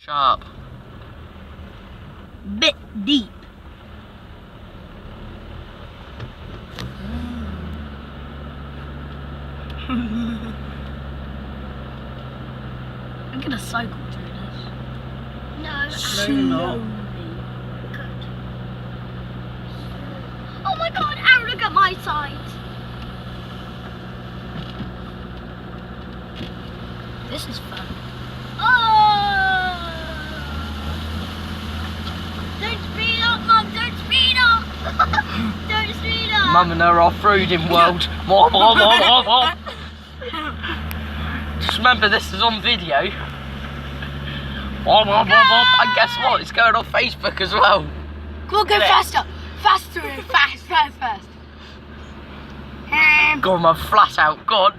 Sharp. Bit deep. I'm gonna cycle through this. No. Slowly. Good. Oh my god, Aaron, look at my side. This is fun. Oh! Don't speed up, Mum, don't speed up! Don't speed up! Mum and her off-roading world. Just remember this is on video. And guess what? It's going on Facebook as well. Come on, go Get it. faster. Faster, fast. Go on, Mum, flat out. Go on.